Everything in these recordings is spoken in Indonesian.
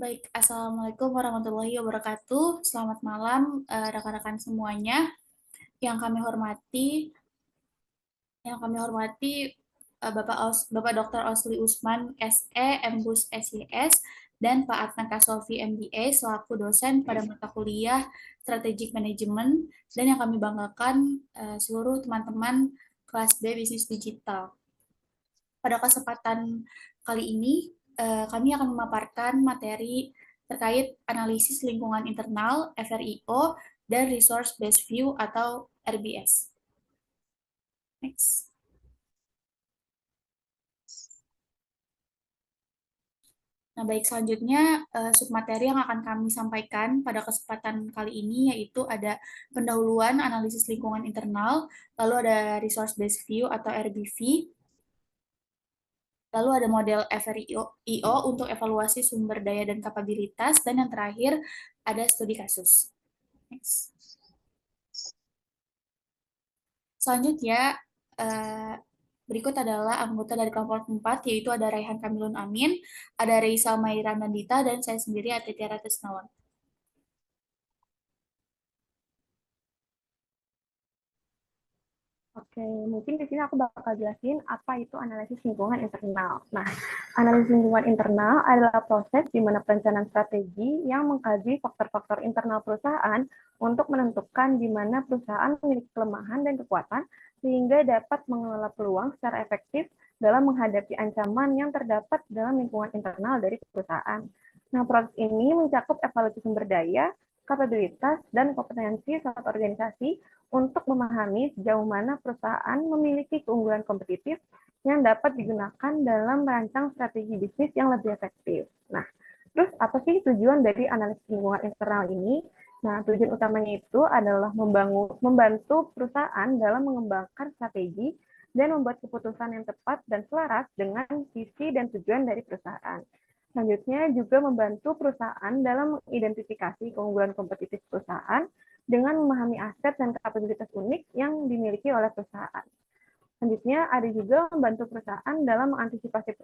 Baik, Assalamualaikum warahmatullahi wabarakatuh. Selamat malam, rekan-rekan semuanya. Yang kami hormati, yang kami hormati Bapak Dr. Osli Usman, SE, MBus SYS, dan Pak Adnan Kasofi, MBA, selaku dosen pada mata kuliah Strategic Management, dan yang kami banggakan seluruh teman-teman kelas B Bisnis Digital. Pada kesempatan kali ini, kami akan memaparkan materi terkait analisis lingkungan internal (FRIO) dan Resource Based View atau RBS. Next. Nah, baik, selanjutnya submateri yang akan kami sampaikan pada kesempatan kali ini yaitu ada pendahuluan analisis lingkungan internal, lalu ada Resource Based View atau RBV, lalu ada model FRIO untuk evaluasi sumber daya dan kapabilitas, dan yang terakhir ada studi kasus. Next. Selanjutnya, eh, berikut adalah anggota dari kelompok 4, yaitu ada Raihan Kamilun Amin, ada Reisa Mairan Nandita, dan saya sendiri Atitiara Tisnawan. Oke, mungkin di sini aku bakal jelasin apa itu analisis lingkungan internal. Nah, analisis lingkungan internal adalah proses di mana perencanaan strategi yang mengkaji faktor-faktor internal perusahaan untuk menentukan di mana perusahaan memiliki kelemahan dan kekuatan sehingga dapat mengelola peluang secara efektif dalam menghadapi ancaman yang terdapat dalam lingkungan internal dari perusahaan. Nah, proses ini mencakup evaluasi sumber daya, kapabilitas, dan kompetensi suatu organisasi untuk memahami sejauh mana perusahaan memiliki keunggulan kompetitif yang dapat digunakan dalam merancang strategi bisnis yang lebih efektif. Nah, terus apa sih tujuan dari analisis lingkungan internal ini? Nah, tujuan utamanya itu adalah membantu perusahaan dalam mengembangkan strategi dan membuat keputusan yang tepat dan selaras dengan visi dan tujuan dari perusahaan. Selanjutnya juga membantu perusahaan dalam mengidentifikasi keunggulan kompetitif perusahaan dengan memahami aset dan kapabilitas unik yang dimiliki oleh perusahaan. Selanjutnya, ada juga membantu perusahaan dalam mengantisipasi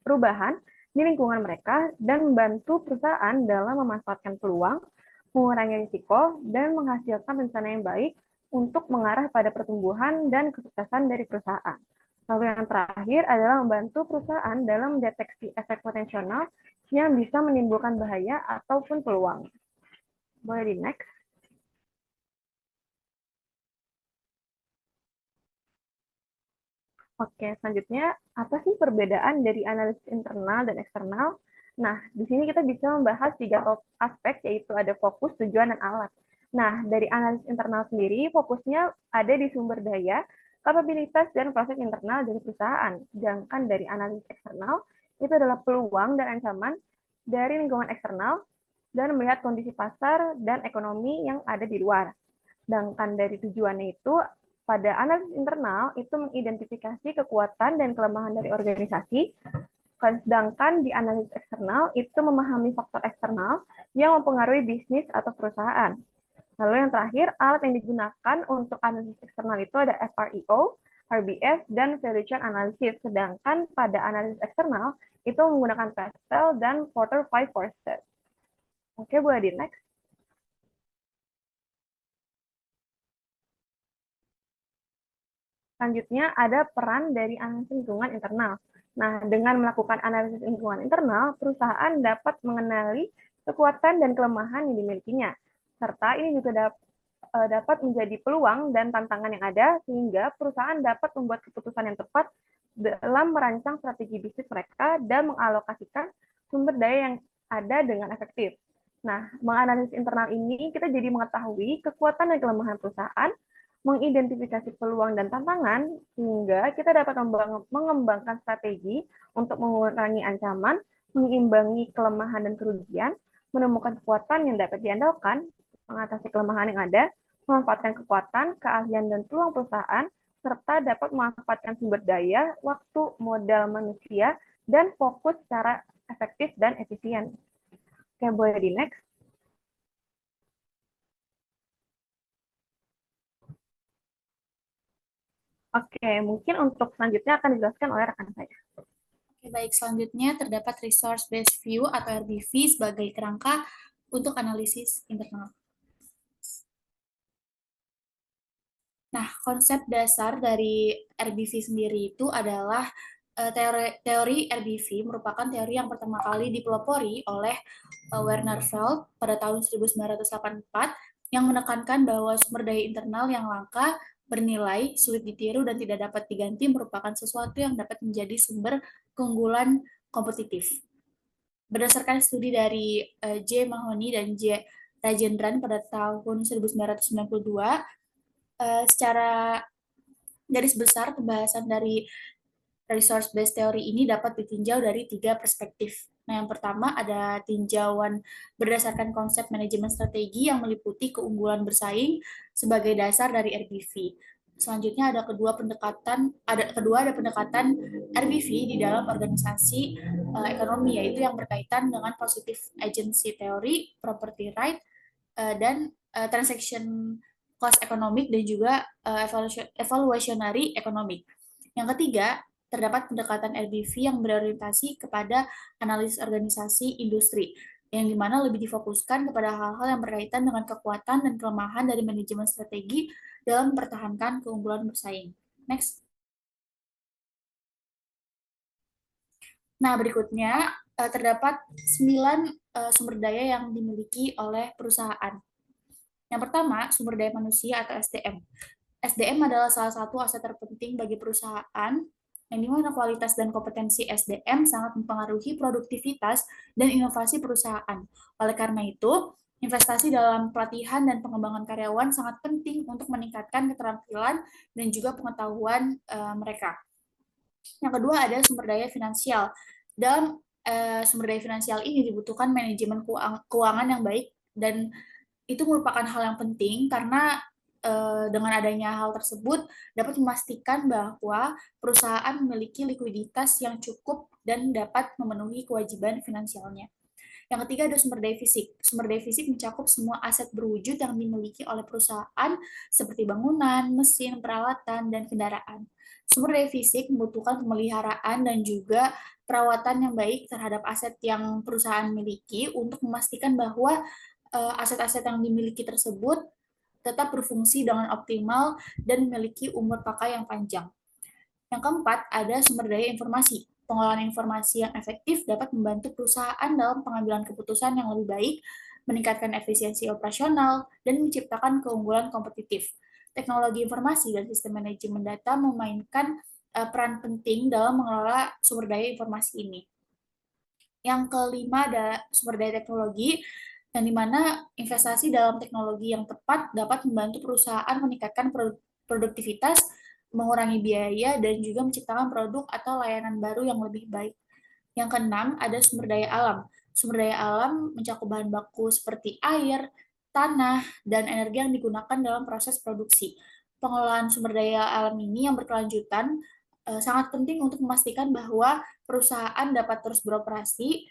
perubahan di lingkungan mereka dan membantu perusahaan dalam memanfaatkan peluang, mengurangi risiko, dan menghasilkan rencana yang baik untuk mengarah pada pertumbuhan dan kesuksesan dari perusahaan. Lalu yang terakhir adalah membantu perusahaan dalam mendeteksi efek potensial yang bisa menimbulkan bahaya ataupun peluang. Boleh di next. Oke, selanjutnya apa sih perbedaan dari analisis internal dan eksternal? Nah, di sini kita bisa membahas tiga aspek, yaitu ada fokus, tujuan, dan alat. Nah, dari analisis internal sendiri, fokusnya ada di sumber daya, kapabilitas, dan proses internal dari perusahaan. Sedangkan dari analisis eksternal, itu adalah peluang dan ancaman dari lingkungan eksternal dan melihat kondisi pasar dan ekonomi yang ada di luar. Sedangkan dari tujuannya itu, pada analisis internal itu mengidentifikasi kekuatan dan kelemahan dari organisasi, sedangkan di analisis eksternal itu memahami faktor eksternal yang mempengaruhi bisnis atau perusahaan. Lalu yang terakhir, alat yang digunakan untuk analisis eksternal itu ada FRIO, RBS, dan Value Chain Analysis. Sedangkan pada analisis eksternal itu menggunakan Pastel dan Porter 5 Forces. Oke, boleh di next. Selanjutnya ada peran dari analisis lingkungan internal. Nah, dengan melakukan analisis lingkungan internal, perusahaan dapat mengenali kekuatan dan kelemahan yang dimilikinya. Serta ini juga dapat menjadi peluang dan tantangan yang ada, sehingga perusahaan dapat membuat keputusan yang tepat dalam merancang strategi bisnis mereka dan mengalokasikan sumber daya yang ada dengan efektif. Nah, menganalisis internal ini, kita jadi mengetahui kekuatan dan kelemahan perusahaan, mengidentifikasi peluang dan tantangan, sehingga kita dapat mengembangkan strategi untuk mengurangi ancaman, mengimbangi kelemahan dan kerugian, menemukan kekuatan yang dapat diandalkan, mengatasi kelemahan yang ada, memanfaatkan kekuatan, keahlian, dan peluang perusahaan, serta dapat memanfaatkan sumber daya, waktu, modal manusia, dan fokus secara efektif dan efisien. Oke, boleh di next. Oke, mungkin untuk selanjutnya akan dijelaskan oleh rekan saya. Baik, selanjutnya terdapat resource based view atau RBV sebagai kerangka untuk analisis internal. Nah, konsep dasar dari RBV sendiri itu adalah teori RBV merupakan teori yang pertama kali dipelopori oleh Werner Feld pada tahun 1984 yang menekankan bahwa sumber daya internal yang langka, bernilai, sulit ditiru, dan tidak dapat diganti merupakan sesuatu yang dapat menjadi sumber keunggulan kompetitif. Berdasarkan studi dari J. Mahoney dan J. Rajendran pada tahun 1992, secara garis besar pembahasan dari resource based theory ini dapat ditinjau dari 3 perspektif. Nah, yang pertama ada tinjauan berdasarkan konsep manajemen strategi yang meliputi keunggulan bersaing sebagai dasar dari RBV. Selanjutnya ada pendekatan RBV di dalam organisasi ekonomi, yaitu yang berkaitan dengan positive agency theory, property right, dan transaction cost economic, dan juga evaluationary economic. Yang ketiga, terdapat pendekatan RBV yang berorientasi kepada analisis organisasi industri, yang dimana lebih difokuskan kepada hal-hal yang berkaitan dengan kekuatan dan kelemahan dari manajemen strategi dalam mempertahankan keunggulan bersaing. Next. Nah, berikutnya terdapat 9 sumber daya yang dimiliki oleh perusahaan. Yang pertama, sumber daya manusia atau SDM. SDM adalah salah satu aset terpenting bagi perusahaan, yang dimana kualitas dan kompetensi SDM sangat mempengaruhi produktivitas dan inovasi perusahaan. Oleh karena itu, investasi dalam pelatihan dan pengembangan karyawan sangat penting untuk meningkatkan keterampilan dan juga pengetahuan mereka. Yang kedua ada sumber daya finansial. Dalam sumber daya finansial ini dibutuhkan manajemen keuangan yang baik, dan itu merupakan hal yang penting karena dengan adanya hal tersebut dapat memastikan bahwa perusahaan memiliki likuiditas yang cukup dan dapat memenuhi kewajiban finansialnya. Yang ketiga ada sumber daya fisik. Sumber daya fisik mencakup semua aset berwujud yang dimiliki oleh perusahaan seperti bangunan, mesin, peralatan, dan kendaraan. Sumber daya fisik membutuhkan pemeliharaan dan juga perawatan yang baik terhadap aset yang perusahaan miliki untuk memastikan bahwa aset-aset yang dimiliki tersebut tetap berfungsi dengan optimal dan memiliki umur pakai yang panjang. Yang keempat, ada sumber daya informasi. Pengolahan informasi yang efektif dapat membantu perusahaan dalam pengambilan keputusan yang lebih baik, meningkatkan efisiensi operasional, dan menciptakan keunggulan kompetitif. Teknologi informasi dan sistem manajemen data memainkan peran penting dalam mengelola sumber daya informasi ini. Yang kelima ada sumber daya teknologi, yang dimana investasi dalam teknologi yang tepat dapat membantu perusahaan meningkatkan produktivitas, mengurangi biaya, dan juga menciptakan produk atau layanan baru yang lebih baik. Yang keenam, ada sumber daya alam. Sumber daya alam mencakup bahan baku seperti air, tanah, dan energi yang digunakan dalam proses produksi. Pengelolaan sumber daya alam ini yang berkelanjutan sangat penting untuk memastikan bahwa perusahaan dapat terus beroperasi,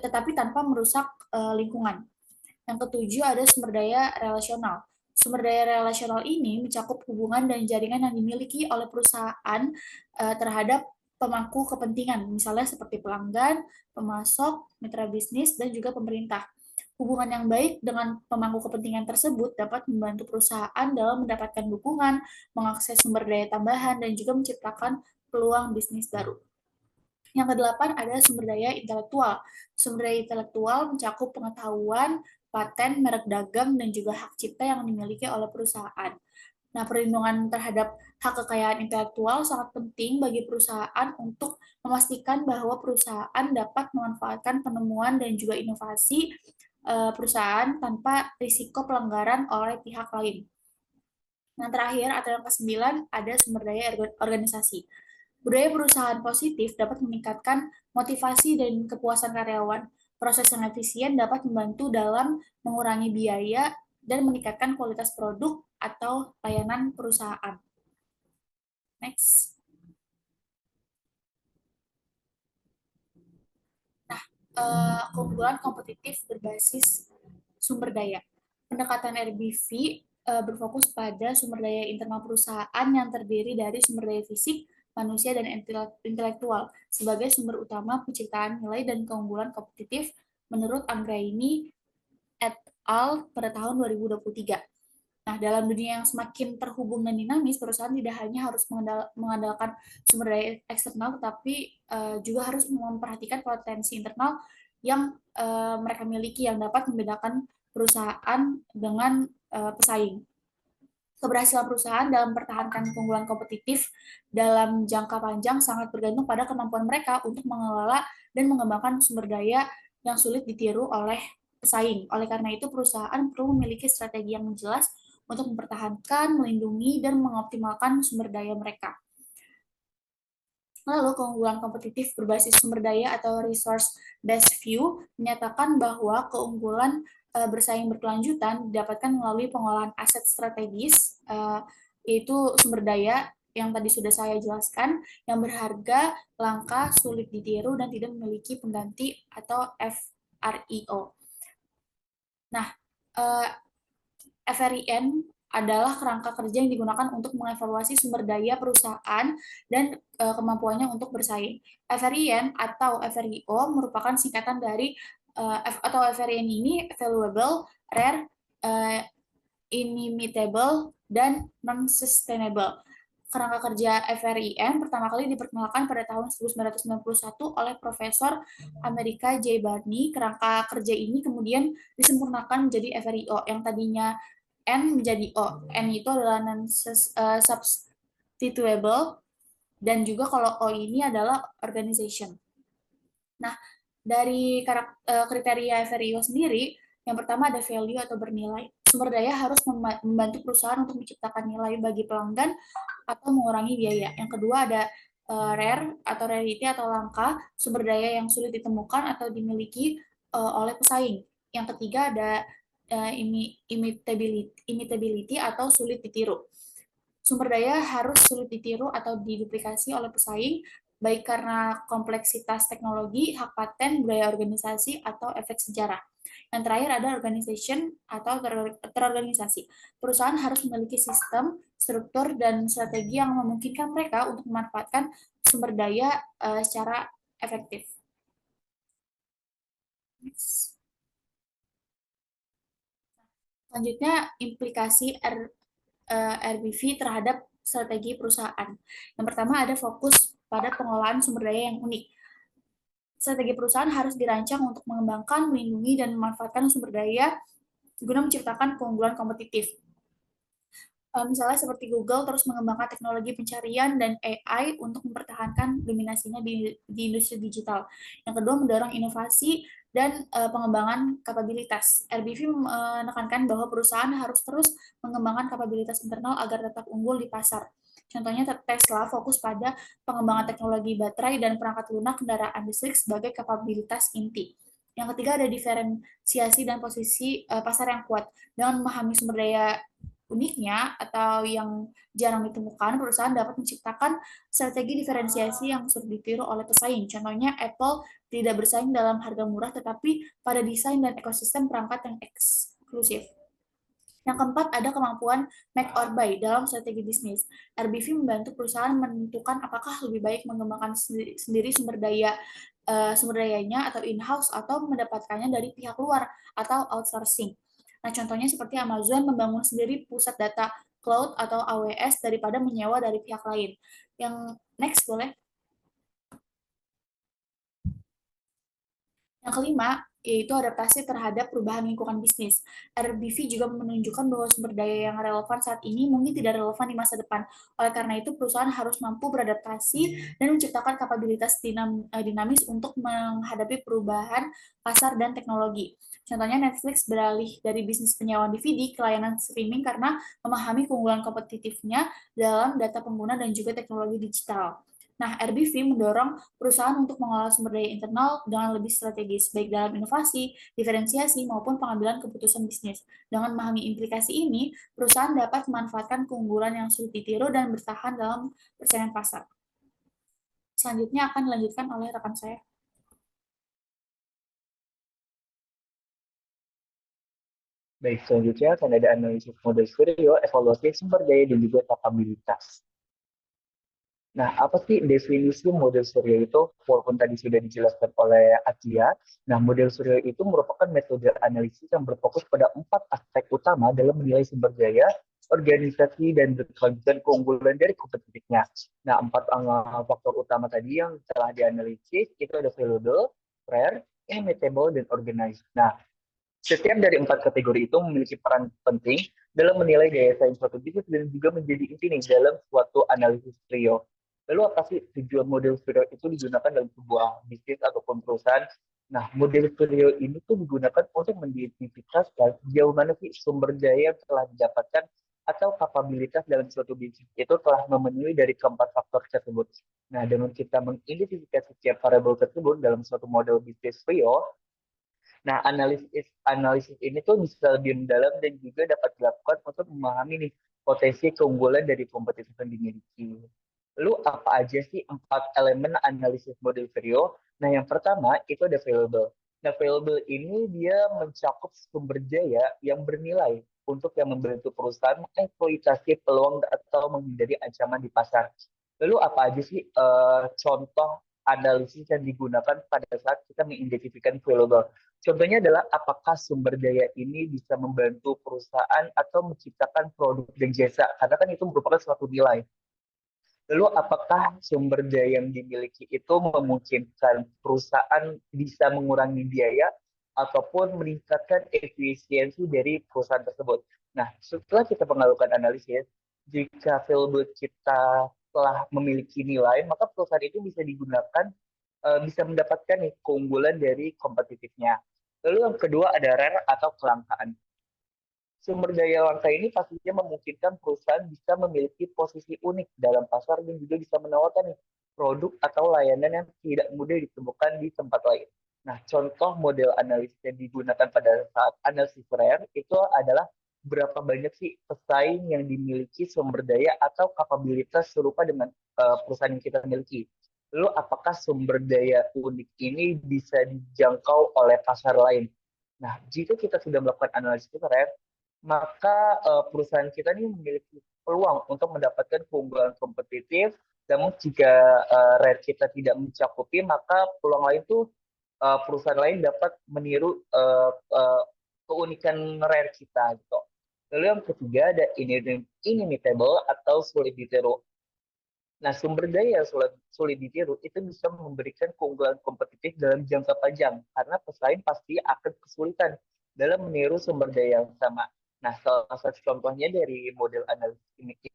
tetapi tanpa merusak lingkungan. Yang ketujuh ada sumber daya relasional. Sumber daya relasional ini mencakup hubungan dan jaringan yang dimiliki oleh perusahaan terhadap pemangku kepentingan, misalnya seperti pelanggan, pemasok, mitra bisnis, dan juga pemerintah. Hubungan yang baik dengan pemangku kepentingan tersebut dapat membantu perusahaan dalam mendapatkan dukungan, mengakses sumber daya tambahan, dan juga menciptakan peluang bisnis baru. Yang kedelapan ada sumber daya intelektual. Sumber daya intelektual mencakup pengetahuan, paten, merek dagang, dan juga hak cipta yang dimiliki oleh perusahaan. Nah, perlindungan terhadap hak kekayaan intelektual sangat penting bagi perusahaan untuk memastikan bahwa perusahaan dapat memanfaatkan penemuan dan juga inovasi perusahaan tanpa risiko pelanggaran oleh pihak lain. Yang terakhir atau yang kesembilan ada sumber daya organisasi. Budaya perusahaan positif dapat meningkatkan motivasi dan kepuasan karyawan. Proses yang efisien dapat membantu dalam mengurangi biaya dan meningkatkan kualitas produk atau layanan perusahaan. Next. Nah, keunggulan kompetitif berbasis sumber daya. Pendekatan RBV berfokus pada sumber daya internal perusahaan yang terdiri dari sumber daya fisik, manusia dan intelektual sebagai sumber utama penciptaan nilai dan keunggulan kompetitif menurut Anggraini et al. Pada tahun 2023. Nah, dalam dunia yang semakin terhubung dan dinamis, perusahaan tidak hanya harus mengandalkan sumber daya eksternal, tetapi juga harus memperhatikan potensi internal yang mereka miliki yang dapat membedakan perusahaan dengan pesaing. Keberhasilan perusahaan dalam mempertahankan keunggulan kompetitif dalam jangka panjang sangat bergantung pada kemampuan mereka untuk mengelola dan mengembangkan sumber daya yang sulit ditiru oleh pesaing. Oleh karena itu, perusahaan perlu memiliki strategi yang jelas untuk mempertahankan, melindungi, dan mengoptimalkan sumber daya mereka. Lalu, keunggulan kompetitif berbasis sumber daya atau resource-based view menyatakan bahwa keunggulan bersaing berkelanjutan didapatkan melalui pengolahan aset strategis, yaitu sumber daya yang tadi sudah saya jelaskan, yang berharga, langka, sulit ditiru, dan tidak memiliki pengganti atau FRIO. Nah, FRIN adalah kerangka kerja yang digunakan untuk mengevaluasi sumber daya perusahaan dan kemampuannya untuk bersaing. FRIN atau FRIO merupakan singkatan dari atau FRIN ini valuable, rare, inimitable, dan non-sustainable. Kerangka kerja FRIN pertama kali diperkenalkan pada tahun 1991 oleh Profesor Amerika J. Barney. Kerangka kerja ini kemudian disempurnakan menjadi FRIO yang tadinya N menjadi O. N itu adalah non-substitutable, dan juga kalau O ini adalah organization. Nah, dari kriteria FRIO sendiri, yang pertama ada value atau bernilai. Sumber daya harus membantu perusahaan untuk menciptakan nilai bagi pelanggan atau mengurangi biaya. Yang kedua ada rare atau rarity atau langka, sumber daya yang sulit ditemukan atau dimiliki oleh pesaing. Yang ketiga ada imitability atau sulit ditiru. Sumber daya harus sulit ditiru atau diduplikasi oleh pesaing, baik karena kompleksitas teknologi, hak paten, budaya organisasi, atau efek sejarah. Yang terakhir ada organization atau terorganisasi. Perusahaan harus memiliki sistem, struktur, dan strategi yang memungkinkan mereka untuk memanfaatkan sumber daya secara efektif. Next. Selanjutnya, implikasi RBV terhadap strategi perusahaan. Yang pertama ada fokus pada pengolahan sumber daya yang unik. Strategi perusahaan harus dirancang untuk mengembangkan, melindungi, dan memanfaatkan sumber daya guna menciptakan keunggulan kompetitif. Misalnya seperti Google terus mengembangkan teknologi pencarian dan AI untuk mempertahankan dominasinya di industri digital. Yang kedua, mendorong inovasi dan pengembangan kapabilitas. RBV menekankan bahwa perusahaan harus terus mengembangkan kapabilitas internal agar tetap unggul di pasar. Contohnya Tesla fokus pada pengembangan teknologi baterai dan perangkat lunak kendaraan listrik sebagai kapabilitas inti. Yang ketiga ada diferensiasi dan posisi pasar yang kuat. Dengan memahami sumber daya uniknya atau yang jarang ditemukan, perusahaan dapat menciptakan strategi diferensiasi yang sulit ditiru oleh pesaing. Contohnya, Apple tidak bersaing dalam harga murah, tetapi pada desain dan ekosistem perangkat yang eksklusif. Yang keempat, ada kemampuan make or buy dalam strategi bisnis. RBV membantu perusahaan menentukan apakah lebih baik mengembangkan sendiri sumber dayanya atau in-house atau mendapatkannya dari pihak luar atau outsourcing. Nah, contohnya seperti Amazon membangun sendiri pusat data cloud atau AWS daripada menyewa dari pihak lain. Yang next boleh. Yang kelima, yaitu adaptasi terhadap perubahan lingkungan bisnis. RBV juga menunjukkan bahwa sumber daya yang relevan saat ini mungkin tidak relevan di masa depan. Oleh karena itu, perusahaan harus mampu beradaptasi dan menciptakan kapabilitas dinamis untuk menghadapi perubahan pasar dan teknologi. Contohnya Netflix beralih dari bisnis penyewaan DVD ke layanan streaming karena memahami keunggulan kompetitifnya dalam data pengguna dan juga teknologi digital. Nah, RBV mendorong perusahaan untuk mengolah sumber daya internal dengan lebih strategis, baik dalam inovasi, diferensiasi, maupun pengambilan keputusan bisnis. Dengan memahami implikasi ini, perusahaan dapat memanfaatkan keunggulan yang sulit ditiru dan bertahan dalam persaingan pasar. Selanjutnya akan dilanjutkan oleh rekan saya. Baik, selanjutnya akan ada analisis model stereo, evaluasi sumber daya, dan juga kapabilitas. Nah, apa sih definisi model surya itu? Walaupun tadi sudah dijelaskan oleh Atia, nah model surya itu merupakan metode analisis yang berfokus pada 4 aspek utama dalam menilai sumber daya, organisasi, dan berkelanjutan keunggulan dari kompetitifnya. Nah, 4 faktor utama tadi yang telah dianalisis itu ada valuable, rare, immutable, dan organized. Nah, setiap dari 4 kategori itu memiliki peran penting dalam menilai daya saing suatu bisnis dan juga menjadi inti nih dalam suatu analisis trio. Lalu apa sih tujuan model trio itu digunakan dalam sebuah bisnis ataupun perusahaan? Nah, model trio ini tuh digunakan untuk mengidentifikasi sejauh mana sih sumber daya yang telah didapatkan atau kapabilitas dalam suatu bisnis itu telah memenuhi dari keempat faktor tersebut. Nah, dengan kita mengidentifikasi setiap variabel tersebut dalam suatu model bisnis trio, nah, analisis ini tuh bisa lebih mendalam dan juga dapat dilakukan untuk memahami nih potensi keunggulan dari kompetitif yang dimiliki. Lalu apa aja sih 4 elemen analisis model trio? Nah, yang pertama itu ada valuable. Nah, valuable ini dia mencakup sumber daya yang bernilai untuk yang membantu perusahaan mengeksploitasi peluang atau menghindari ancaman di pasar. Lalu apa aja sih contoh analisis yang digunakan pada saat kita mengidentifikasi valuable? Contohnya adalah apakah sumber daya ini bisa membantu perusahaan atau menciptakan produk dan jasa, karena kan itu merupakan suatu nilai. Lalu apakah sumber daya yang dimiliki itu memungkinkan perusahaan bisa mengurangi biaya ataupun meningkatkan efisiensi dari perusahaan tersebut. Nah, setelah kita melakukan analisis, jika value kita telah memiliki nilai, maka perusahaan itu bisa digunakan, bisa mendapatkan nih keunggulan dari kompetitifnya. Lalu yang kedua ada rare atau kelangkaan. Sumber daya langka ini pastinya memungkinkan perusahaan bisa memiliki posisi unik dalam pasar dan juga bisa menawarkan nih, produk atau layanan yang tidak mudah ditemukan di tempat lain. Nah, contoh model analisis yang digunakan pada saat analisis rare itu adalah berapa banyak sih pesaing yang dimiliki sumber daya atau kapabilitas serupa dengan perusahaan yang kita miliki. Lalu apakah sumber daya unik ini bisa dijangkau oleh pasar lain? Nah, jika kita sudah melakukan analisis rare, maka perusahaan kita ini memiliki peluang untuk mendapatkan keunggulan kompetitif. Namun jika rate kita tidak mencakupi, maka peluang lain tuh perusahaan lain dapat meniru keunikan rare kita gitu. Lalu yang ketiga ada inimitable atau sulit ditiru. Nah, sumber daya yang sulit ditiru itu bisa memberikan keunggulan kompetitif dalam jangka panjang karena pesaing pasti akan kesulitan dalam meniru sumber daya yang sama. Nah, salah satu contohnya dari model analisis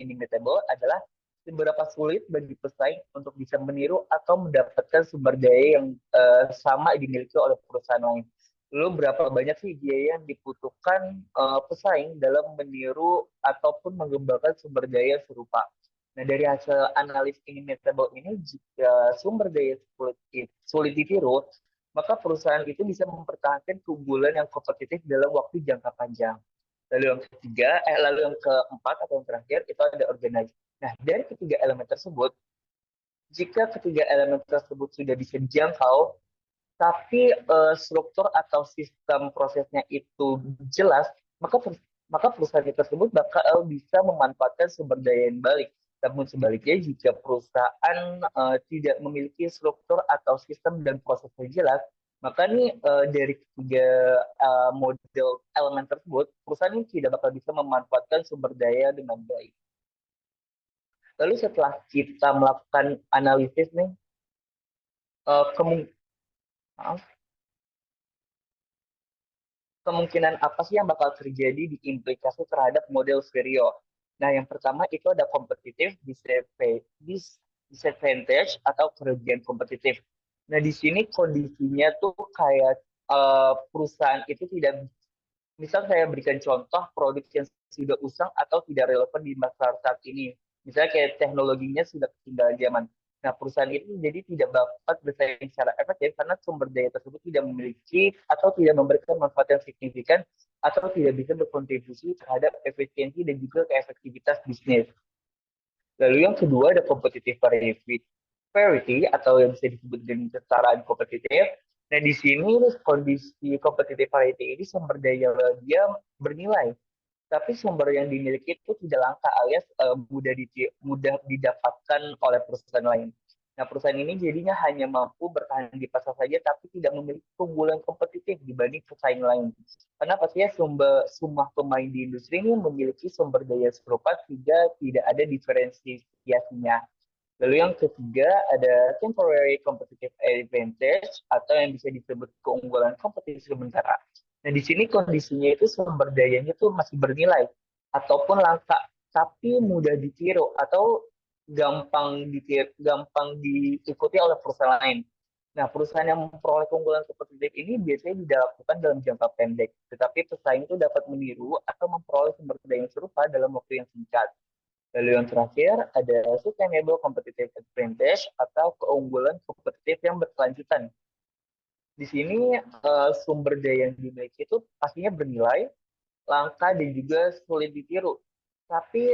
inimitable adalah seberapa sulit bagi pesaing untuk bisa meniru atau mendapatkan sumber daya yang sama dimiliki oleh perusahaan lain. Lalu berapa banyak sih biaya yang dibutuhkan pesaing dalam meniru ataupun mengembangkan sumber daya serupa. Nah, dari hasil analis inimitable ini, jika sumber daya sulit ditiru, maka perusahaan itu bisa mempertahankan keunggulan yang kompetitif dalam waktu jangka panjang. Lalu yang keempat atau yang terakhir itu ada organize. Nah, dari ketiga elemen tersebut, jika ketiga elemen tersebut sudah bisa dijangkau, tapi struktur atau sistem prosesnya itu jelas, maka perusahaan tersebut bakal bisa memanfaatkan sumber daya yang balik. Namun sebaliknya, jika perusahaan tidak memiliki struktur atau sistem dan proses yang jelas, maka nih dari ketiga model elemen tersebut, perusahaan ini tidak bakal bisa memanfaatkan sumber daya dengan baik. Lalu setelah kita melakukan analisis nih, kemungkinan apa sih yang bakal terjadi di implikasi terhadap model stereo? Nah, yang pertama itu ada kompetitif disadvantage atau kerugian kompetitif. Nah, di sini kondisinya tuh kayak perusahaan itu tidak, misal saya berikan contoh produk yang sudah usang atau tidak relevan di masa saat ini. Misalnya kayak teknologinya sudah ketinggalan zaman. Nah, perusahaan itu jadi tidak dapat bersaing secara efektif karena sumber daya tersebut tidak memiliki atau tidak memberikan manfaat yang signifikan atau tidak bisa berkontribusi terhadap efisiensi dan juga keefektivitas bisnis. Lalu yang kedua ada competitive parity atau yang bisa disebut dengan kesetaraan kompetitif. Nah, di sini kondisi competitive parity ini sumber daya dia bernilai, tapi sumber yang dimiliki itu tidak langka alias mudah didapatkan oleh perusahaan lain. Nah, perusahaan ini jadinya hanya mampu bertahan di pasar saja, tapi tidak memiliki keunggulan kompetitif dibanding pesaing lain. Karena pastinya semua pemain di industri ini memiliki sumber daya serupa, sehingga tidak ada diferensiasinya. Lalu yang ketiga ada temporary competitive advantage atau yang bisa disebut keunggulan kompetisi sementara. Nah, di sini kondisinya itu sumber dayanya itu masih bernilai ataupun langka, tapi mudah ditiru atau gampang diikuti oleh perusahaan lain. Nah, perusahaan yang memperoleh keunggulan kompetitif ini biasanya dilakukan dalam jangka pendek, tetapi pesaing itu dapat meniru atau memperoleh sumber daya yang serupa dalam waktu yang singkat. Lalu yang terakhir ada sustainable competitive advantage atau keunggulan kompetitif yang berkelanjutan. Di sini sumber daya yang dimiliki itu pastinya bernilai, langka dan juga sulit ditiru. Tapi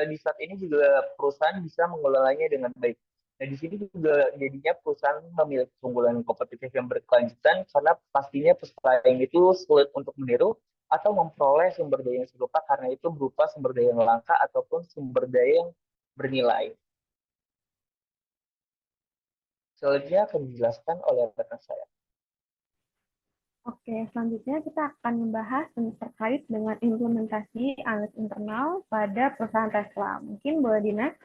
di saat ini juga perusahaan bisa mengelolanya dengan baik. Nah, di sini juga jadinya perusahaan memiliki keunggulan kompetitif yang berkelanjutan karena pastinya pesaing itu sulit untuk meniru atau memperoleh sumber daya yang serupa karena itu berupa sumber daya yang langka ataupun sumber daya yang bernilai. Selanjutnya akan dijelaskan oleh rekan saya. Oke, selanjutnya kita akan membahas terkait dengan implementasi analis internal pada perusahaan Tesla. Mungkin boleh di next?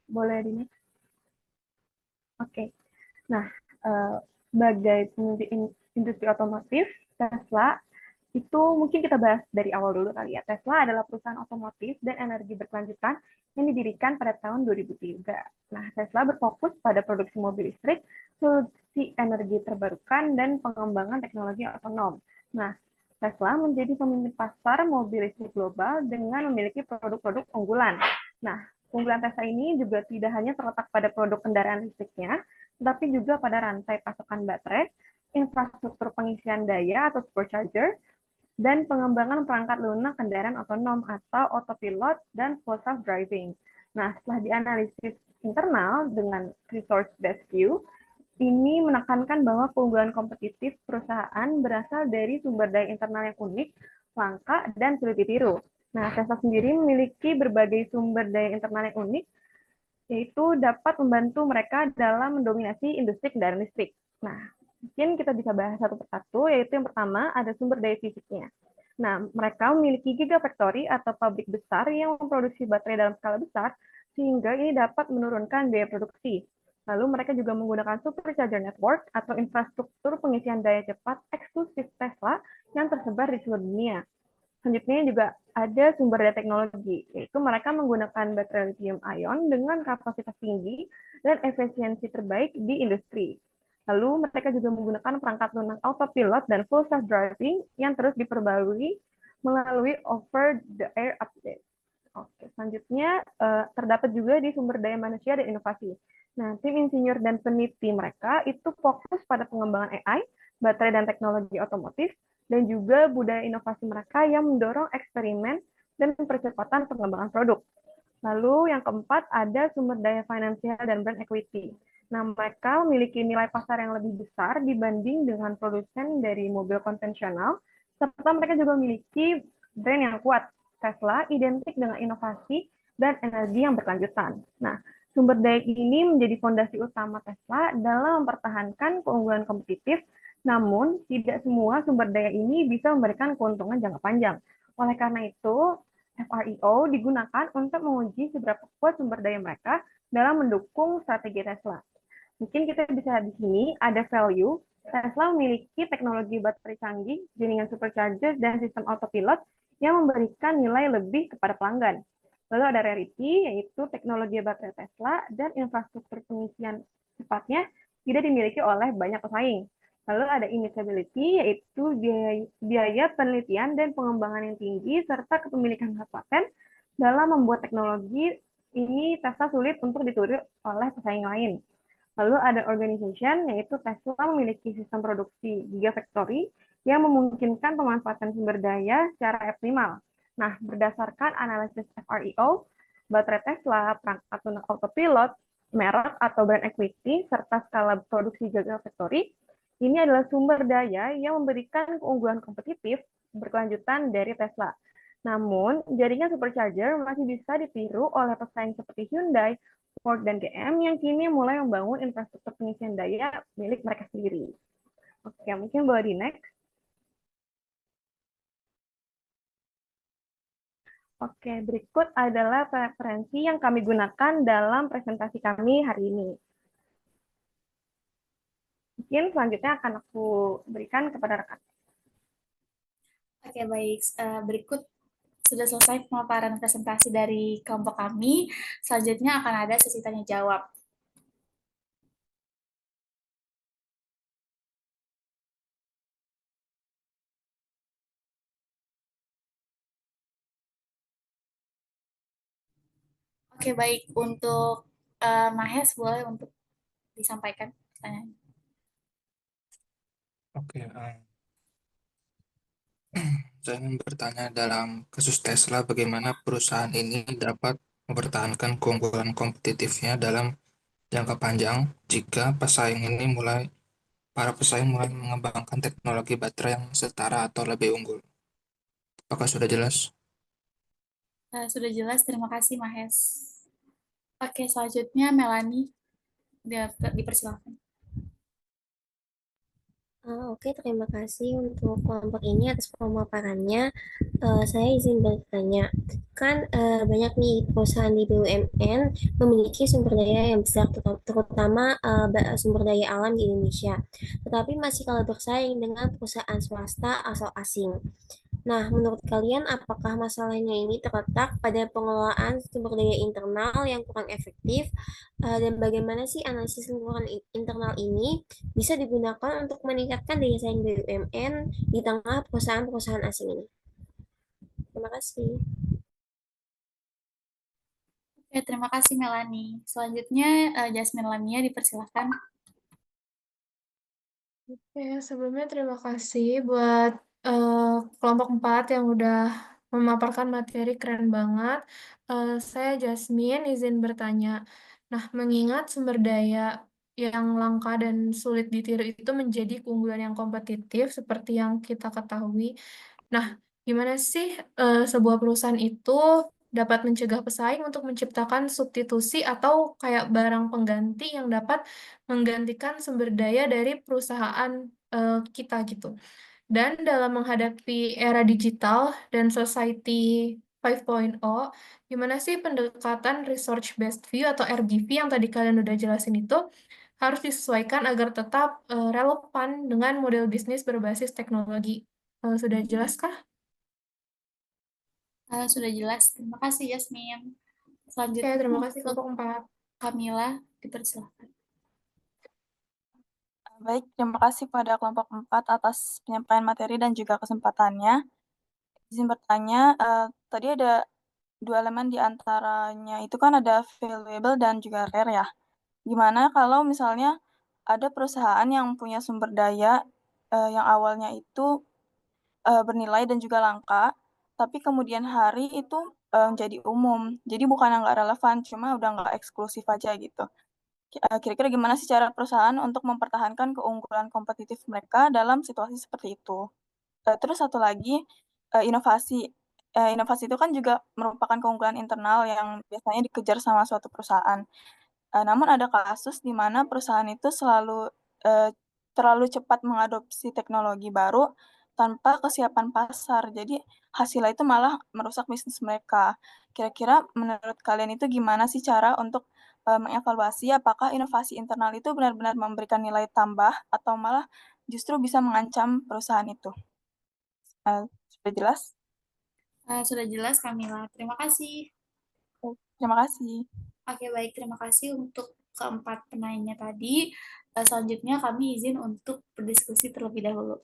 Boleh di next? Oke. Nah, sebagai pemimpin industri otomotif, Tesla itu mungkin kita bahas dari awal dulu kali ya. Tesla adalah perusahaan otomotif dan energi berkelanjutan yang didirikan pada tahun 2003. Nah, Tesla berfokus pada produksi mobil listrik, solusi energi terbarukan, dan pengembangan teknologi otonom. Nah, Tesla menjadi pemimpin pasar mobil listrik global dengan memiliki produk-produk unggulan. Nah, keunggulan Tesla ini juga tidak hanya terletak pada produk kendaraan listriknya, tetapi juga pada rantai pasokan baterai, infrastruktur pengisian daya atau supercharger, dan pengembangan perangkat lunak kendaraan otonom atau autopilot dan full self-driving. Nah, setelah dianalisis internal dengan resource-based view, ini menekankan bahwa keunggulan kompetitif perusahaan berasal dari sumber daya internal yang unik, langka, dan sulit ditiru. Nah, Tesla sendiri memiliki berbagai sumber daya internal yang unik, yaitu dapat membantu mereka dalam mendominasi industri kendaraan listrik. Nah, mungkin kita bisa bahas satu persatu, yaitu yang pertama ada sumber daya fisiknya. Nah, mereka memiliki gigafactory atau pabrik besar yang memproduksi baterai dalam skala besar, sehingga ini dapat menurunkan biaya produksi. Lalu mereka juga menggunakan supercharger network atau infrastruktur pengisian daya cepat eksklusif Tesla yang tersebar di seluruh dunia. Selanjutnya juga ada sumber daya teknologi, yaitu mereka menggunakan baterai lithium ion dengan kapasitas tinggi dan efisiensi terbaik di industri. Lalu mereka juga menggunakan perangkat lunak autopilot dan full self-driving yang terus diperbarui melalui over-the-air update. Oke, selanjutnya terdapat juga di sumber daya manusia dan inovasi. Nah, tim insinyur dan peneliti mereka itu fokus pada pengembangan AI, baterai dan teknologi otomotif, dan juga budaya inovasi mereka yang mendorong eksperimen dan percepatan pengembangan produk. Lalu yang keempat ada sumber daya finansial dan brand equity. Nah, mereka memiliki nilai pasar yang lebih besar dibanding dengan produsen dari mobil konvensional, serta mereka juga memiliki brand yang kuat. Tesla identik dengan inovasi dan energi yang berkelanjutan. Nah, sumber daya ini menjadi fondasi utama Tesla dalam mempertahankan keunggulan kompetitif, namun tidak semua sumber daya ini bisa memberikan keuntungan jangka panjang. Oleh karena itu, FREO digunakan untuk menguji seberapa kuat sumber daya mereka dalam mendukung strategi Tesla. Mungkin kita bisa di sini ada value. Tesla memiliki teknologi baterai canggih, jaringan supercharger, dan sistem autopilot yang memberikan nilai lebih kepada pelanggan. Lalu ada rarity, yaitu teknologi baterai Tesla dan infrastruktur pengisian cepatnya tidak dimiliki oleh banyak pesaing. Lalu ada imitability, yaitu biaya penelitian dan pengembangan yang tinggi, serta kepemilikan hak paten. Dalam membuat teknologi ini, Tesla sulit untuk ditiru oleh pesaing lain. Lalu ada organization, yaitu Tesla memiliki sistem produksi gigafactory yang memungkinkan pemanfaatan sumber daya secara optimal. Nah, berdasarkan analisis FREO, baterai Tesla, perangkat lunak autopilot, merek atau brand equity, serta skala produksi gigafactory, Ini adalah sumber daya yang memberikan keunggulan kompetitif berkelanjutan dari Tesla. Namun, jaringan supercharger masih bisa ditiru oleh pesaing seperti Hyundai, Ford, dan GM yang kini mulai membangun infrastruktur pengisian daya milik mereka sendiri. Oke, mungkin boleh di next. Oke, berikut adalah referensi yang kami gunakan dalam presentasi kami hari ini. Mungkin selanjutnya akan aku berikan kepada rekan. Oke, baik. Berikut sudah selesai pemaparan presentasi dari kelompok kami. Selanjutnya akan ada sesi tanya jawab. Oke, baik. Untuk Mahes, boleh untuk disampaikan pertanyaan. Oke, saya ingin bertanya dalam kasus Tesla, bagaimana perusahaan ini dapat mempertahankan keunggulan kompetitifnya dalam jangka panjang jika para pesaing mulai mengembangkan teknologi baterai yang setara atau lebih unggul. Apakah sudah jelas? Sudah jelas, terima kasih Mahes. Oke, selanjutnya Melanie, dipersilakan. Oke, terima kasih untuk kelompok ini atas pemaparannya. Saya izin bertanya, kan banyak nih perusahaan di BUMN memiliki sumber daya yang besar, terutama sumber daya alam di Indonesia, tetapi masih kalah bersaing dengan perusahaan swasta asal asing. Nah, menurut kalian apakah masalahnya ini terletak pada pengelolaan sumber daya internal yang kurang efektif, dan bagaimana sih analisis lingkungan internal ini bisa digunakan untuk meningkatkan daya saing BUMN di tengah perusahaan-perusahaan asing ini? Terima kasih. Oke, terima kasih Melanie. Selanjutnya Jasmine Lamia, dipersilakan. Oke, sebelumnya terima kasih buat kelompok 4 yang udah memaparkan materi keren banget. Saya Jasmine, izin bertanya. Nah, mengingat sumber daya yang langka dan sulit ditiru itu menjadi keunggulan yang kompetitif seperti yang kita ketahui. Nah, gimana sih sebuah perusahaan itu dapat mencegah pesaing untuk menciptakan substitusi atau kayak barang pengganti yang dapat menggantikan sumber daya dari perusahaan kita gitu. Dan dalam menghadapi era digital dan society 5.0, gimana sih pendekatan research based view atau RBV yang tadi kalian udah jelasin itu harus disesuaikan agar tetap relevan dengan model bisnis berbasis teknologi. Sudah jelaskah? Sudah jelas, terima kasih Jasmine. Oke, Selanjutnya terima kasih untuk kelompok 4. Camilla, dipersilakan. Baik, terima kasih pada kelompok 4 atas penyampaian materi dan juga kesempatannya. Izin bertanya, tadi ada 2 elemen di antaranya itu kan ada valuable dan juga rare ya. Gimana kalau misalnya ada perusahaan yang punya sumber daya, yang awalnya itu, bernilai dan juga langka, tapi kemudian hari itu, jadi umum. Jadi bukannya nggak relevan, cuma udah nggak eksklusif aja gitu. Kira-kira gimana sih cara perusahaan untuk mempertahankan keunggulan kompetitif mereka dalam situasi seperti itu? Terus satu lagi, inovasi. Inovasi itu kan juga merupakan keunggulan internal yang biasanya dikejar sama suatu perusahaan. Namun ada kasus di mana perusahaan itu eee, terlalu cepat mengadopsi teknologi baru tanpa kesiapan pasar. Jadi hasilnya itu malah merusak bisnis mereka. Kira-kira menurut kalian itu gimana sih cara untuk, mengevaluasi apakah inovasi internal itu benar-benar memberikan nilai tambah atau malah justru bisa mengancam perusahaan itu? Sudah jelas? Sudah jelas Camilla, terima kasih. Terima kasih. Oke, baik, terima kasih untuk keempat penanya tadi. Selanjutnya kami izin untuk berdiskusi terlebih dahulu.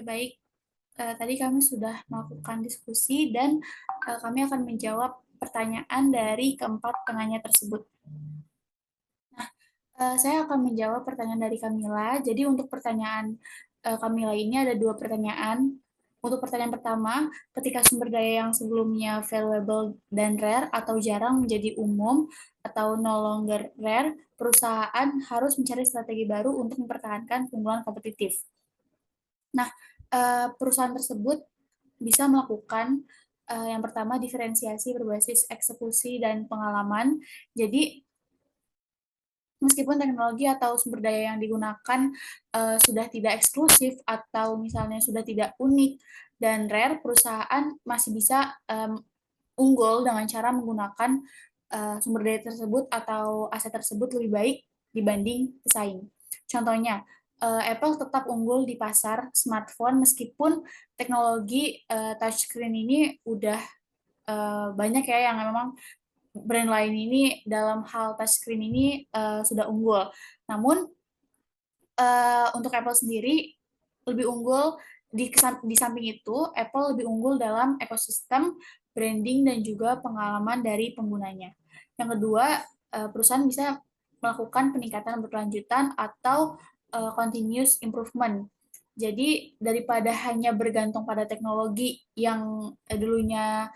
Oke, baik. Tadi kami sudah melakukan diskusi dan kami akan menjawab pertanyaan dari keempat penanya tersebut. Saya akan menjawab pertanyaan dari Kamila. Jadi untuk pertanyaan Kamila ini ada 2 pertanyaan. Untuk pertanyaan pertama, ketika sumber daya yang sebelumnya valuable dan rare atau jarang menjadi umum atau no longer rare, perusahaan harus mencari strategi baru untuk mempertahankan keunggulan kompetitif. Nah, perusahaan tersebut bisa melakukan yang pertama diferensiasi berbasis eksekusi dan pengalaman. Jadi meskipun teknologi atau sumber daya yang digunakan sudah tidak eksklusif atau misalnya sudah tidak unik dan rare, perusahaan masih bisa unggul dengan cara menggunakan sumber daya tersebut atau aset tersebut lebih baik dibanding pesaing. Contohnya, Apple tetap unggul di pasar smartphone meskipun teknologi touchscreen ini udah banyak ya yang memang brand lain ini dalam hal touchscreen ini sudah unggul. Namun untuk Apple sendiri lebih unggul di samping itu, Apple lebih unggul dalam ekosistem branding dan juga pengalaman dari penggunanya. Yang kedua, perusahaan bisa melakukan peningkatan berkelanjutan atau continuous improvement. Jadi daripada hanya bergantung pada teknologi yang dulunya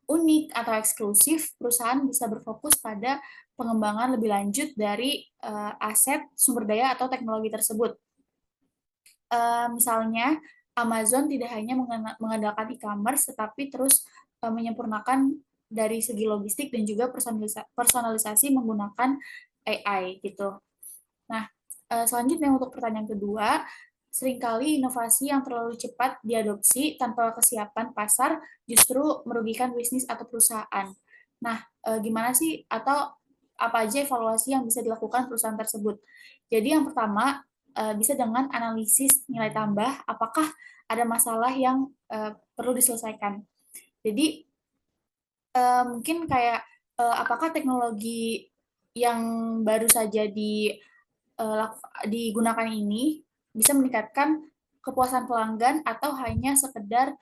unik atau eksklusif, perusahaan bisa berfokus pada pengembangan lebih lanjut dari aset, sumber daya, atau teknologi tersebut. Misalnya, Amazon tidak hanya mengandalkan e-commerce, tetapi terus menyempurnakan dari segi logistik dan juga personalisasi menggunakan AI gitu. Nah, selanjutnya untuk pertanyaan kedua, seringkali inovasi yang terlalu cepat diadopsi tanpa kesiapan pasar justru merugikan bisnis atau perusahaan. Nah, gimana sih atau apa aja evaluasi yang bisa dilakukan perusahaan tersebut? Jadi yang pertama, bisa dengan analisis nilai tambah, apakah ada masalah yang perlu diselesaikan. Jadi, mungkin kayak apakah teknologi yang baru saja digunakan ini bisa meningkatkan kepuasan pelanggan atau hanya sekedar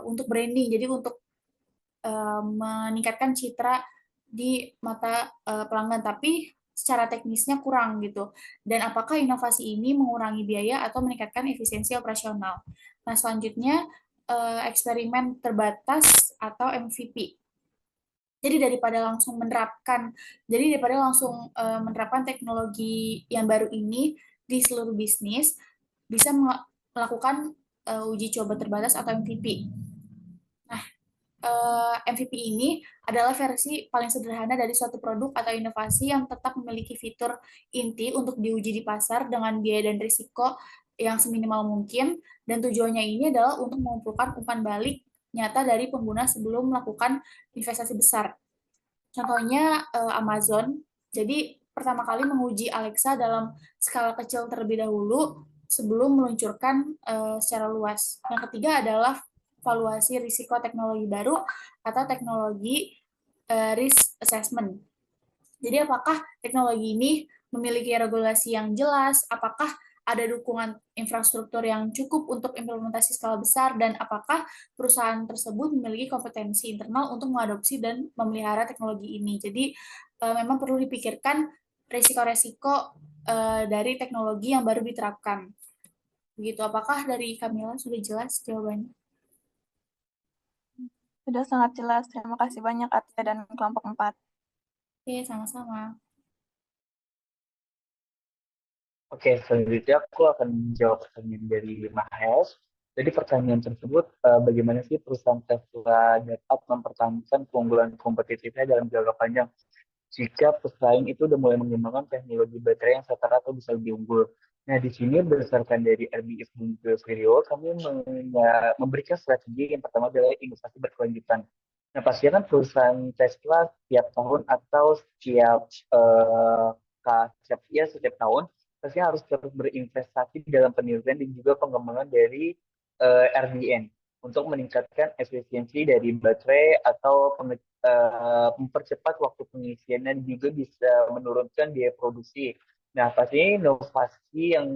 untuk branding, jadi untuk meningkatkan citra di mata pelanggan, tapi secara teknisnya kurang gitu. Dan apakah inovasi ini mengurangi biaya atau meningkatkan efisiensi operasional? Nah, selanjutnya eksperimen terbatas atau MVP. Jadi daripada langsung menerapkan teknologi yang baru ini di seluruh bisnis, bisa melakukan uji coba terbatas atau MVP. Nah, MVP ini adalah versi paling sederhana dari suatu produk atau inovasi yang tetap memiliki fitur inti untuk diuji di pasar dengan biaya dan risiko yang seminimal mungkin, dan tujuannya ini adalah untuk mengumpulkan umpan balik nyata dari pengguna sebelum melakukan investasi besar. Contohnya Amazon. Jadi pertama kali menguji Alexa dalam skala kecil terlebih dahulu sebelum meluncurkan secara luas. Yang ketiga adalah valuasi risiko teknologi baru atau teknologi risk assessment. Jadi apakah teknologi ini memiliki regulasi yang jelas, apakah ada dukungan infrastruktur yang cukup untuk implementasi skala besar, dan apakah perusahaan tersebut memiliki kompetensi internal untuk mengadopsi dan memelihara teknologi ini. Jadi memang perlu dipikirkan resiko-resiko dari teknologi yang baru diterapkan. Begitu, apakah dari Kamila sudah jelas jawabannya? Sudah sangat jelas. Terima kasih banyak Atia dan kelompok 4. Oke, sama-sama. Oke, selanjutnya aku akan menjawab pertanyaan dari Mahes. Jadi pertanyaan tersebut, bagaimana sih perusahaan Tesla dapat mempertahankan keunggulan kompetitifnya dalam jangka panjang jika pesaing itu udah mulai mengembangkan teknologi baterai yang setara atau bisa lebih unggul. Nah, di sini berdasarkan dari RBF Video, kami memberikan strategi yang pertama adalah inovasi berkelanjutan. Nah, pastinya kan perusahaan Tesla setiap tahun atau setiap tahun pastinya harus terus berinvestasi dalam penelitian dan juga pengembangan dari RDN untuk meningkatkan efisiensi dari baterai atau mempercepat waktu pengisian dan juga bisa menurunkan biaya produksi. Nah, pastinya inovasi yang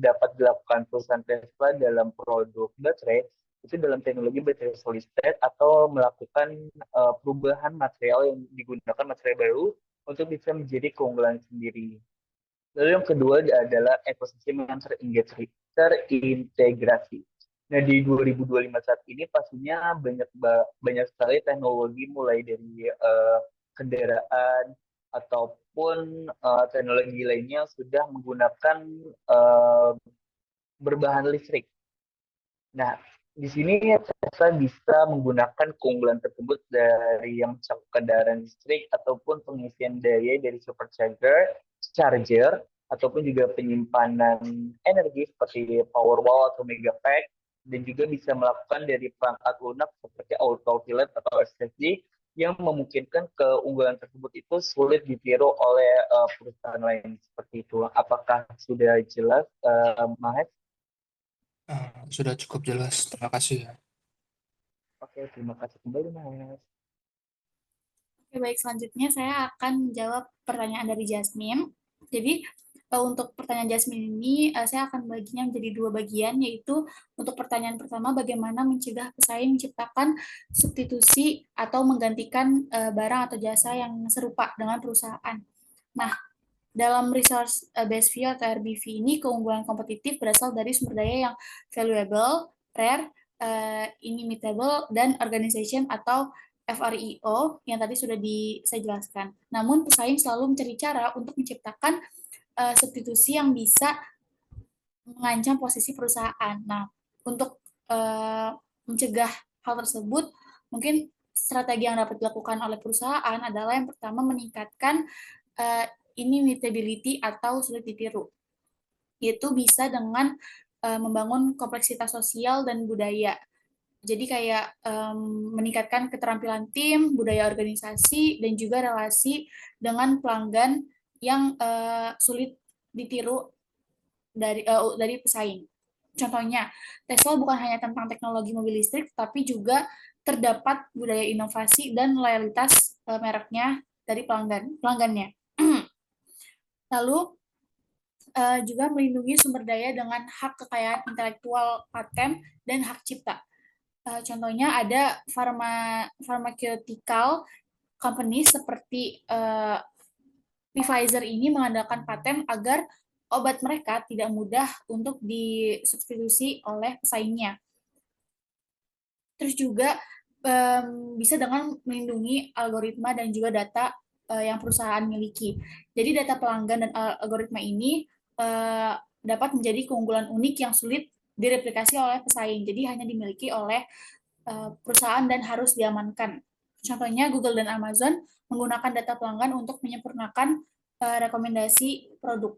dapat dilakukan perusahaan Tesla dalam produk baterai itu dalam teknologi baterai solid state atau melakukan perubahan material yang digunakan material baru untuk bisa menjadi keunggulan sendiri. Lalu yang kedua adalah ekosistem yang terintegrasi. Nah, di 2025 saat ini pastinya banyak sekali teknologi mulai dari kendaraan ataupun teknologi lainnya sudah menggunakan eh, berbahan listrik. Nah, di sini Tesla bisa menggunakan keunggulan tersebut dari yang mencakup kendaraan listrik ataupun pengisian daya dari charger, ataupun juga penyimpanan energi seperti Powerwall atau Megapack, dan juga bisa melakukan dari perangkat lunak seperti autopilot atau SSD yang memungkinkan keunggulan tersebut itu sulit ditiru oleh perusahaan lain seperti itu. Apakah sudah jelas, Mahes? Sudah cukup jelas. Terima kasih ya. Oke, terima kasih kembali, Mas. Oke, baik, selanjutnya saya akan menjawab pertanyaan dari Jasmine. Jadi, untuk pertanyaan Jasmine ini, saya akan baginya menjadi dua bagian, yaitu untuk pertanyaan pertama, bagaimana mencegah pesaing menciptakan substitusi atau menggantikan barang atau jasa yang serupa dengan perusahaan. Nah, dalam resource based view atau RBV ini, keunggulan kompetitif berasal dari sumber daya yang valuable, rare, inimitable, dan organization atau FRIO yang tadi sudah saya jelaskan. Namun pesaing selalu mencari cara untuk menciptakan substitusi yang bisa mengancam posisi perusahaan. Nah, untuk mencegah hal tersebut, mungkin strategi yang dapat dilakukan oleh perusahaan adalah yang pertama meningkatkan inimitability atau sulit ditiru. Itu bisa dengan membangun kompleksitas sosial dan budaya. Jadi kayak meningkatkan keterampilan tim, budaya organisasi, dan juga relasi dengan pelanggan yang sulit ditiru dari pesaing. Contohnya, Tesla bukan hanya tentang teknologi mobil listrik, tapi juga terdapat budaya inovasi dan loyalitas mereknya dari pelanggannya. Lalu juga melindungi sumber daya dengan hak kekayaan intelektual, paten, dan hak cipta. Contohnya ada pharmaceutical company seperti Pfizer ini mengandalkan paten agar obat mereka tidak mudah untuk disubstitusi oleh pesaingnya. Terus juga bisa dengan melindungi algoritma dan juga data yang perusahaan miliki. Jadi data pelanggan dan algoritma ini dapat menjadi keunggulan unik yang sulit direplikasi oleh pesaing. Jadi hanya dimiliki oleh perusahaan dan harus diamankan. Contohnya Google dan Amazon menggunakan data pelanggan untuk menyempurnakan rekomendasi produk.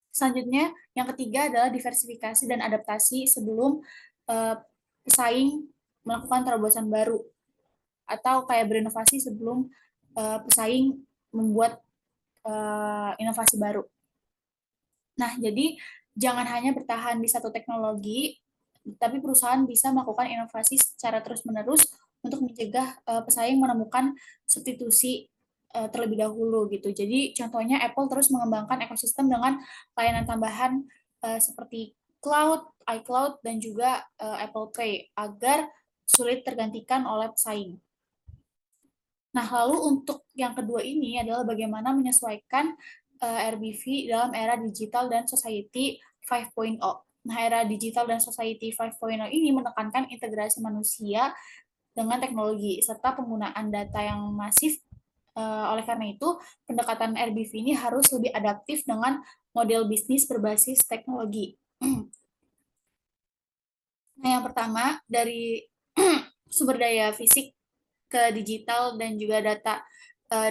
Selanjutnya, yang ketiga adalah diversifikasi dan adaptasi sebelum pesaing melakukan terobosan baru atau kayak berinovasi sebelum pesaing membuat inovasi baru. Nah, jadi jangan hanya bertahan di satu teknologi, tapi perusahaan bisa melakukan inovasi secara terus-menerus untuk mencegah pesaing menemukan substitusi terlebih dahulu gitu. Jadi contohnya Apple terus mengembangkan ekosistem dengan layanan tambahan seperti Cloud, iCloud, dan juga Apple Pay agar sulit tergantikan oleh pesaing. Nah, lalu untuk yang kedua ini adalah bagaimana menyesuaikan RBV dalam era digital dan society 5.0. Nah, era digital dan society 5.0 ini menekankan integrasi manusia dengan teknologi serta penggunaan data yang masif. Oleh karena itu, pendekatan RBV ini harus lebih adaptif dengan model bisnis berbasis teknologi. Nah, yang pertama dari sumber daya fisik ke digital dan juga data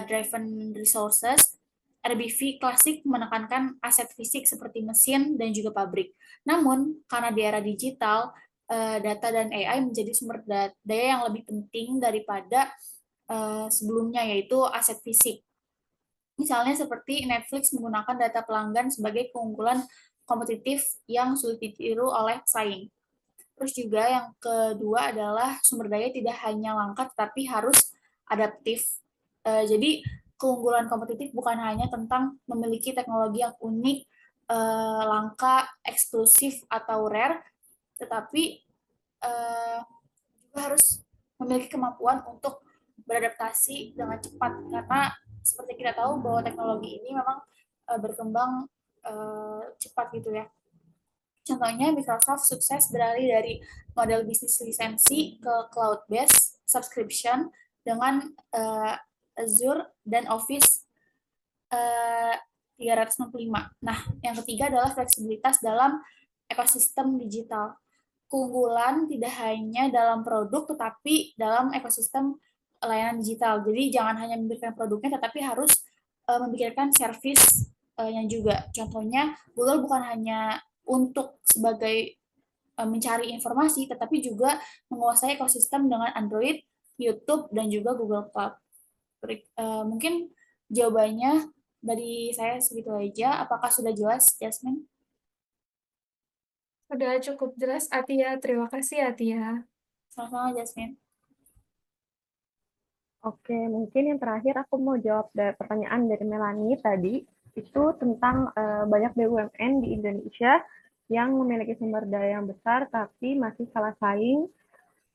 driven resources, RBV klasik menekankan aset fisik seperti mesin dan juga pabrik. Namun, karena di era digital, data dan AI menjadi sumber daya yang lebih penting daripada sebelumnya, yaitu aset fisik. Misalnya seperti Netflix menggunakan data pelanggan sebagai keunggulan kompetitif yang sulit ditiru oleh pesaing. Terus juga yang kedua adalah sumber daya tidak hanya langka tetapi harus adaptif. Jadi keunggulan kompetitif bukan hanya tentang memiliki teknologi yang unik, langka, eksklusif atau rare, tetapi juga harus memiliki kemampuan untuk beradaptasi dengan cepat karena seperti kita tahu bahwa teknologi ini memang berkembang cepat gitu ya. Contohnya, Microsoft sukses beralih dari model bisnis lisensi ke cloud-based subscription dengan Azure dan Office 365. Nah, yang ketiga adalah fleksibilitas dalam ekosistem digital. Keunggulan tidak hanya dalam produk, tetapi dalam ekosistem layanan digital. Jadi, jangan hanya memikirkan produknya, tetapi harus memikirkan service yang juga. Contohnya, Google bukan hanya untuk sebagai mencari informasi, tetapi juga menguasai ekosistem dengan Android, YouTube, dan juga Google Cloud. Mungkin jawabannya dari saya segitu aja. Apakah sudah jelas, Jasmine? Sudah cukup jelas, Atia. Terima kasih, Atia. Sama-sama, Jasmine. Oke, mungkin yang terakhir aku mau jawab dari pertanyaan dari Melanie tadi, itu tentang banyak BUMN di Indonesia yang memiliki sumber daya yang besar tapi masih kalah saing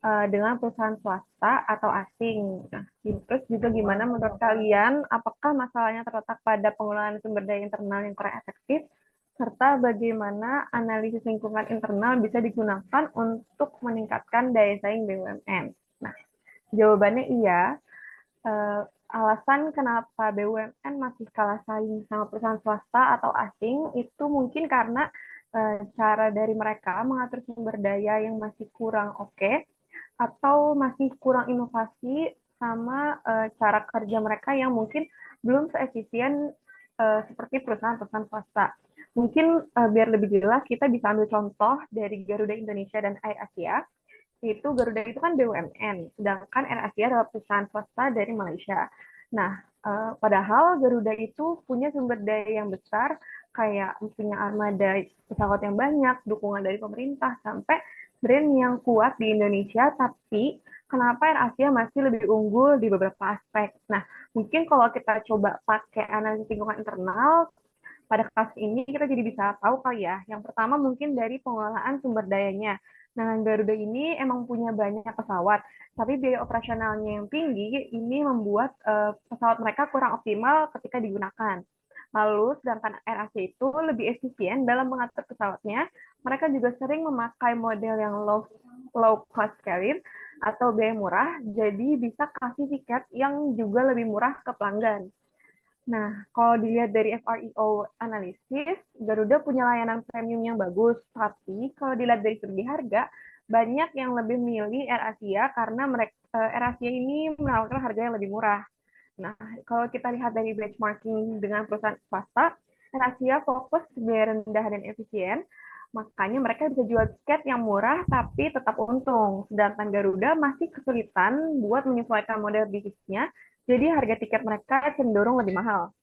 dengan perusahaan swasta atau asing. Nah, terus juga gimana menurut kalian, apakah masalahnya terletak pada penggunaan sumber daya internal yang kurang efektif, serta bagaimana analisis lingkungan internal bisa digunakan untuk meningkatkan daya saing BUMN? Nah, jawabannya iya. Alasan kenapa BUMN masih kalah saing sama perusahaan swasta atau asing itu mungkin karena cara dari mereka mengatur sumber daya yang masih kurang oke, atau masih kurang inovasi sama cara kerja mereka yang mungkin belum seefisien seperti perusahaan-perusahaan swasta. Mungkin biar lebih jelas kita bisa ambil contoh dari Garuda Indonesia dan AirAsia. Itu Garuda itu kan BUMN, sedangkan AirAsia adalah perusahaan swasta dari Malaysia. Nah, padahal Garuda itu punya sumber daya yang besar, kayak punya armada pesawat yang banyak, dukungan dari pemerintah, sampai brand yang kuat di Indonesia, tapi kenapa AirAsia masih lebih unggul di beberapa aspek? Nah, mungkin kalau kita coba pakai analisis lingkungan internal, pada kasus ini kita jadi bisa tahu kali ya. Yang pertama mungkin dari pengelolaan sumber dayanya. Nah, Garuda ini emang punya banyak pesawat, tapi biaya operasionalnya yang tinggi ini membuat pesawat mereka kurang optimal ketika digunakan. Lalu, sedangkan AirAsia itu lebih efisien dalam mengatur pesawatnya, mereka juga sering memakai model yang low cost carrier atau biaya murah, jadi bisa kasih tiket yang juga lebih murah ke pelanggan. Nah, kalau dilihat dari FREO analisis, Garuda punya layanan premium yang bagus, tapi kalau dilihat dari segi harga, banyak yang lebih memilih AirAsia karena AirAsia ini menawarkan harga yang lebih murah. Nah, kalau kita lihat dari benchmarking dengan perusahaan swasta, AirAsia fokus biaya rendah dan efisien, makanya mereka bisa jual tiket yang murah tapi tetap untung. Sedangkan Garuda masih kesulitan buat menyesuaikan model bisnisnya, jadi harga tiket mereka cenderung lebih mahal.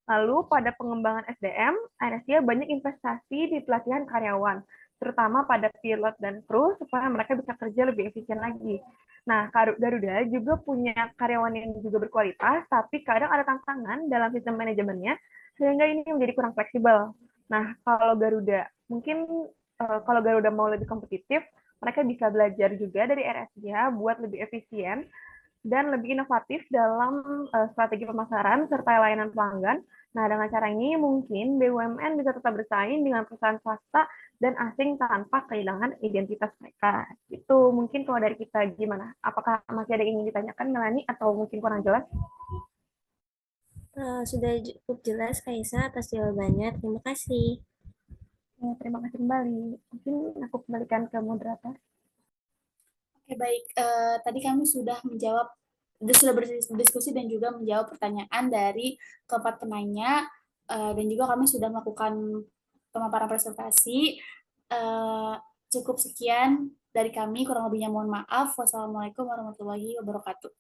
Lalu pada pengembangan SDM, AirAsia banyak investasi di pelatihan karyawan, terutama pada pilot dan kru supaya mereka bisa kerja lebih efisien lagi. Nah, Garuda juga punya karyawan yang juga berkualitas, tapi kadang ada tantangan dalam sistem manajemennya, sehingga ini menjadi kurang fleksibel. Nah, kalau Garuda, mungkin kalau Garuda mau lebih kompetitif, mereka bisa belajar juga dari AirAsia buat lebih efisien dan lebih inovatif dalam strategi pemasaran serta layanan pelanggan. Nah, dengan cara ini mungkin BUMN bisa tetap bersaing dengan perusahaan swasta dan asing tanpa kehilangan identitas mereka. Itu mungkin kalau dari kita gimana? Apakah masih ada yang ingin ditanyakan, Melanie, atau mungkin kurang jelas? Sudah cukup jelas, Kaisa, atas jawabannya. Terima kasih. Ya, terima kasih kembali. Mungkin aku kembalikan ke moderator. Oke, baik. Tadi kami sudah berdiskusi dan juga menjawab pertanyaan dari keempat penanya, dan juga kami sudah melakukan pemaparan presentasi. Cukup sekian dari kami, kurang lebihnya mohon maaf. Wassalamualaikum warahmatullahi wabarakatuh.